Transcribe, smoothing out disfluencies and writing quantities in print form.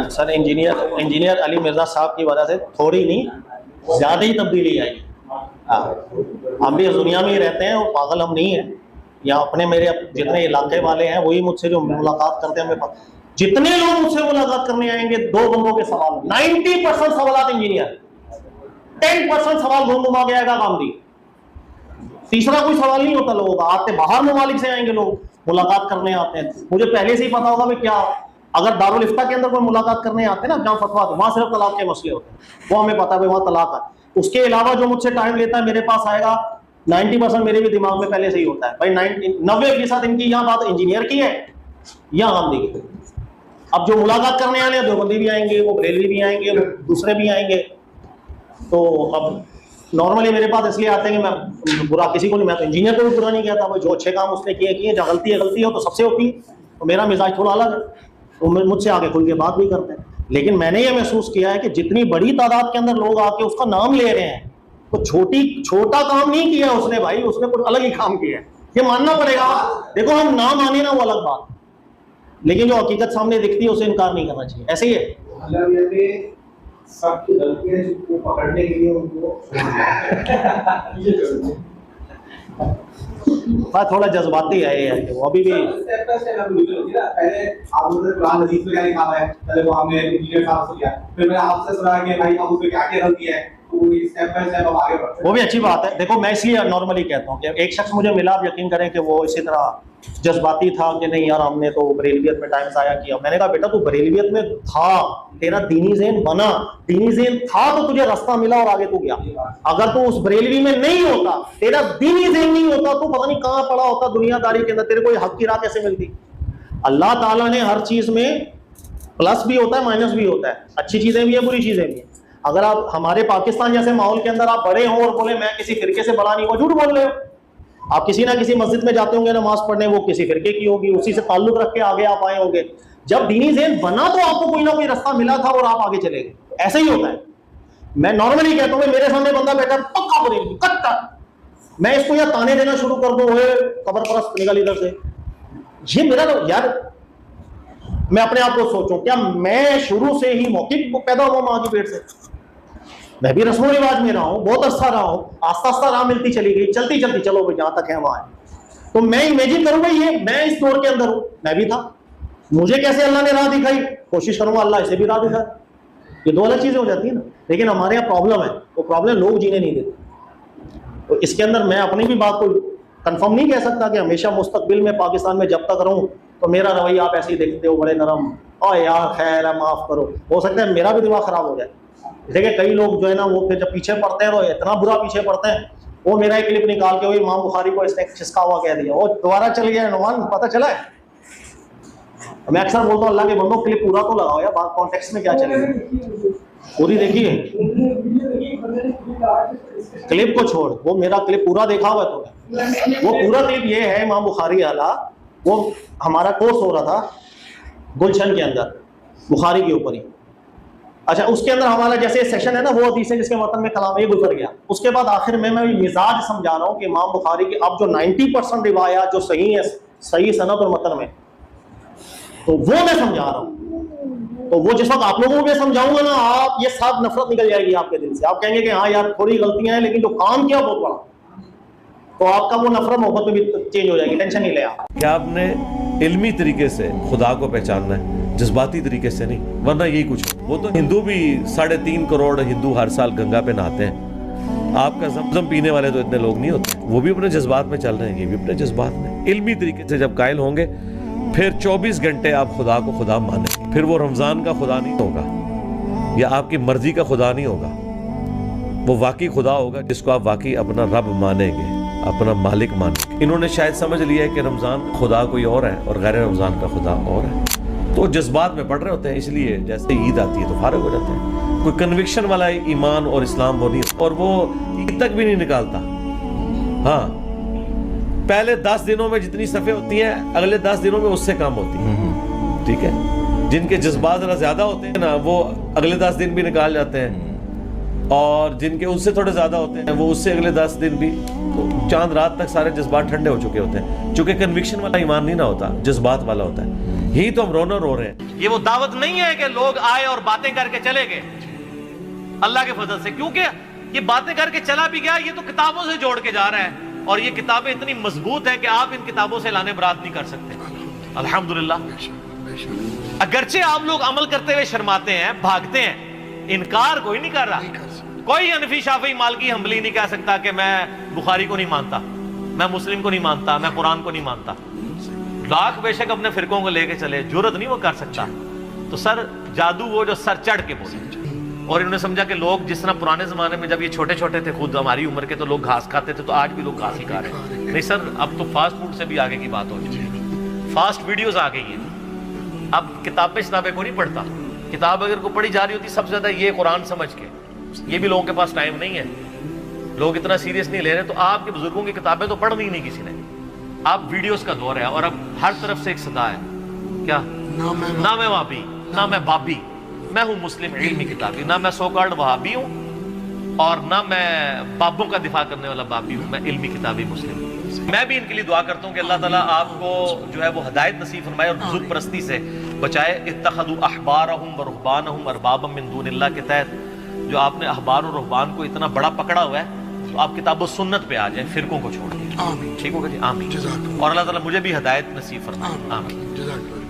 Sir engineer Ali Mirza साहब की वजह से थोड़ी नहीं ज़्यादा ही तब्दीली आई। हाँ, हम भी इस दुनिया में ही रहते हैं और पागल हम नहीं हैं। या अपने मेरे जितने इलाके वाले हैं वही मुझसे जो मुलाकात करते हैं, मेरे जितने लोग मुझसे मुलाकात करने आएंगे, दो बंदों के सवाल, 90% सवाल इंजीनियर, 10% सवाल घूम घुमा के आएगा गांधी, तीसरा कोई सवाल नहीं होता लोगों का। आते बाहर ममालिक से आएंगे लोग, मुलाकात करने आते हैं। मुझे पहले से ही पता होगा भाई क्या, अगर दारुल इफ्ता के अंदर कोई मुलाकात करने आते हैं ना, जहाँ फतवा वहां सिर्फ तलाक के मसले होते हैं, वो हमें पता है वहां तलाक है। उसके अलावा जो मुझसे टाइम लेता है मेरे पास आएगा, 90% मेरे भी दिमाग में पहले से ही होता है भाई। 90% इनकी यहाँ बात इंजीनियर की है या गांधी की। अब जो मुलाकात करने आने हैं, देवबंदी भी आएंगे, वो बरेलवी भी आएंगे, वो दूसरे भी आएंगे। तो अब नॉर्मली मेरे पास इसलिए आते हैं कि मैं बुरा किसी को नहीं, मैं तो इंजीनियर को भी बुरा नहीं कहता भाई, जो अच्छे काम उसने किए, जहाँ गलती है तो सबसे होती है। तो मेरा मिजाज थोड़ा अलग है, तो मुझसे आगे खुल के बात भी करते हैं। लेकिन मैंने ये महसूस किया है कि जितनी बड़ी तादाद के अंदर लोग आके उसका नाम ले रहे हैं, तो छोटा काम नहीं किया उसने भाई, उसने कुछ अलग ही काम किया है, ये मानना पड़ेगा। देखो हम नाम माने ना वो अलग बात, लेकिन जो हकीकत सामने दिखती है उसे इनकार नहीं करना चाहिए। ऐसे ही है सबकी गलतियां जिनको पकड़ने के लिए उनको बात थोड़ा जज्बाती है ये, वो अभी भी पहले आपने कुरान हदीस में क्या लिखा है, पहले वो हमने इंजीनियर साहब से किया, फिर मैंने आपसे सुना कि भाई अब उसमें क्या क्या गलती है, तो स्टेप बाय स्टेप हम आगे बढ़ते हैं। वो भी अच्छी बात है। देखो मैं इसलिए नॉर्मली कहता हूँ कि एक शख्स मुझे मिला, आप यकीन करें कि वो इसी तरह जज्बाती था कि नहीं यार हमने तो बरेलवियत में टाइम ज़ाया किया। मैंने कहा बेटा तू बरेलवियत में था, तेरा दीनी ज़हन बना, दीनी ज़हन था तो तुझे रास्ता मिला और आगे तू गया। अगर तू उस बरेलवी में नहीं होता, तेरा दीनी ज़हन नहीं होता, तो पता नहीं कहाँ पड़ा होता दुनियादारी के अंदर, तेरे को हक की राह कैसे मिलती। अल्लाह ताला ने हर चीज़ में प्लस भी होता है माइनस भी होता है, अच्छी चीज़ें भी है बुरी चीज़ें भी है। अगर आप हमारे पाकिस्तान जैसे माहौल के अंदर आप बड़े हो और बोले मैं किसी फिरके से बड़ा नहीं हूँ, झूठ बोल रहे हो। आप किसी ना किसी मस्जिद में जाते होंगे नमाज पढ़ने, वो किसी फिरके की होगी, उसी से ताल्लुक रख के आगे आप आए होंगे। जब दीनी ज़हन बना तो आपको कोई ना कोई रास्ता मिला था और आप आगे चले गए। ऐसे ही होता है। मैं नॉर्मली कहता हूँ मेरे सामने बंदा बैठा पक्का बरेलवी कट्टा, मैं इसको या ताने देना शुरू कर दूं, कब्र परस्त निकल इधर से, ये मेरा तो यार, मैं अपने आप को सोचूं क्या मैं शुरू से ही मौखिक पैदा हुआ मां के पेट से? मैं भी रस्मों रिवाज में रहा हूँ, बहुत अच्छा रहा हूँ, आस्ता आस्ता राह मिलती चली गई, चलती चलती चलो भाई जहां तक है वहां है। तो मैं इमेजिन करूंगा ये मैं इस दौर के अंदर हूं, मैं भी था, मुझे कैसे अल्लाह ने राह दिखाई, कोशिश करूंगा अल्लाह इसे भी राह दिखाए। ये दो अलग चीजें हो जाती है ना। लेकिन हमारे यहाँ प्रॉब्लम है, वो प्रॉब्लम लोग जीने नहीं देते। तो इसके अंदर मैं अपनी भी बात को कंफर्म नहीं कह सकता कि हमेशा मुस्तकबिल में पाकिस्तान में जब तक रहूं तो मेरा रवैया आप ऐसे ही देखते हो बड़े नरम, और यार खैर है माफ करो, हो सकता है मेरा भी दिमाग खराब हो जाए। देखिए कई लोग जो है ना वो फिर जब पीछे पड़ते हैं तो इतना बुरा पीछे पड़ते हैं, वो मेरा एक क्लिप निकाल के वही इमाम बुखारी को इसने खिसका हुआ कह दिया, वो दोबारा चल गया नुमान, पता चला है। मैं अक्सर बोलता हूँ अल्लाह के बंदो क्लिप पूरा तो लगाओ यार, बात कॉन्टेक्स्ट में क्या चलेगी, पूरी देखिए, क्लिप को छोड़, वो मेरा क्लिप पूरा देखा हुआ तो वो पूरा क्लिप ये है इमाम बुखारी वाला, वो हमारा कोर्स हो रहा था गुलशन के अंदर बुखारी के ऊपर ही। अच्छा उसके अंदर हमारा जैसे सेशन है ना, वो हदीस है जिसके मतन में कलाम ये गुजर गया। उसके बाद आखिर में मैं मिजाज समझा रहा हूँ कि इमाम बुखारी की अब जो 90% रिवायात जो सही है, सही सनद और मतन में, तो वो मैं समझा रहा हूँ। तो वो जिस वक्त आप लोगों को मैं समझाऊंगा ना, आप ये सब नफरत निकल जाएगी आपके दिल से, आप कहेंगे कि हाँ यार थोड़ी गलतियां हैं लेकिन जो काम किया बहुत बड़ा, तो आपका वो नफरत मोहब्बत में भी चेंज हो जाएगी, टेंशन नहीं ले आप। क्या आपने इल्मी तरीके से खुदा को पहचानना है, जज्बाती तरीके से नहीं, वरना यही कुछ। वो तो हिंदू भी 3.5 करोड़ हिंदू हर साल गंगा पे नहाते हैं, आपका ज़मज़म पीने वाले तो इतने लोग नहीं होते, वो भी अपने जज्बात में चल रहे हैं, ये भी अपने जज्बात में। इल्मी तरीके से जब कायल होंगे फिर 24 घंटे आप खुदा को खुदा माने, फिर वो रमज़ान का खुदा नहीं होगा या आपकी मर्जी का खुदा नहीं होगा, वो वाकई खुदा होगा जिसको आप वाकई अपना रब मानेंगे, अपना मालिक मानेंगे। इन्होंने शायद समझ लिया है कि रमज़ान खुदा कोई और है और गैर रमज़ान का खुदा और है, तो जज्बात में पढ़ रहे होते हैं, इसलिए जैसे ईद आती है तो फारग हो जाते हैं। कोई कन्विक्शन वाला ईमान और इस्लाम वो नहीं, और वो ईद तक भी नहीं निकालता। हाँ पहले 10 दिनों में जितनी सफ़े होती हैं अगले 10 दिनों में उससे कम होती है, ठीक है। जिनके जज्बात ज़रा ज़्यादा होते हैं ना वो अगले 10 दिन भी निकाल जाते हैं, और जिनके उससे थोड़े ज़्यादा होते हैं वो उससे अगले 10 दिन भी, तो चांद रात तक सारे जज्बात ठंडे हो चुके होते हैं। चूँकि कन्विक्शन वाला ईमान नहीं ना होता, जज्बात वाला होता है। यही तो हम रोना रो रहे हैं। ये वो दावत नहीं है कि लोग आए और बातें करके चले गए अल्लाह के फजल से, क्योंकि ये बातें करके चला भी गया, ये तो किताबों से जोड़ के जा रहा है, और ये किताबें इतनी मजबूत है कि आप इन किताबों से लाने बरात नहीं कर सकते। अल्हम्दुलिल्लाह। अगरचे आप लोग अमल करते हुए शर्माते हैं, भागते हैं, इनकार कोई नहीं कर रहा। कोई हनफी, शाफी, मालिकी, हंबली नहीं कह सकता कि मैं बुखारी को नहीं मानता, मैं मुस्लिम को नहीं मानता, मैं कुरान को नहीं मानता। लाख बेशक अपने फिरकों को लेके चले, जुर्रत नहीं वो कर सकता। तो सर जादू वो जो सर चढ़ के बोले, और इन्होंने समझा कि लोग जिस तरह पुराने जमाने में जब ये छोटे छोटे थे, खुद हमारी उम्र के, तो लोग घास खाते थे, तो आज भी लोग घास ही खा रहे हैं। नहीं सर, अब तो फास्ट फूड से भी आगे की बात हो चुकी है, फास्ट वीडियोस आ गई है। अब किताबें को नहीं पढ़ता, किताब अगर को पढ़ी जा रही होती सबसे ज्यादा ये कुरान समझ के, ये भी लोगों के पास टाइम नहीं है, लोग इतना सीरियस नहीं ले रहे। तो आपके बुजुर्गों की किताबें तो पढ़ नहीं किसी ने, आप वीडियोस का दौर है, और अब हर तरफ से एक सदा है, क्या ना मैं वहाबी, ना मैं बाबी, मैं हूं मुस्लिम इल्मी किताबी, ना मैं सो कॉल्ड वहाबी हूं और ना मैं बाबों का दिफा करने वाला बाबी हूं, मैं इल्मी किताबी मुस्लिम हूं। मैं भी इनके लिए दुआ करता हूं कि अल्लाह ताला आपको जो है वो हिदायत नसीब फरमाए और बुजुर्ग परस्ती से बचाए। इत्तखदू अहबारहुम व रुहबानहुम अरबाबम मिन दूनिल्लाह के तहत जो आपने अहबार और रुहबान को इतना बड़ा पकड़ा हुआ है, तो आप किताब सुन्नत पे आ जाए, फिरकों को छोड़ के। ठीक होगा जी, आमीन। और अल्लाह ताला मुझे भी हिदायत नसीब फरमाए, आमीन।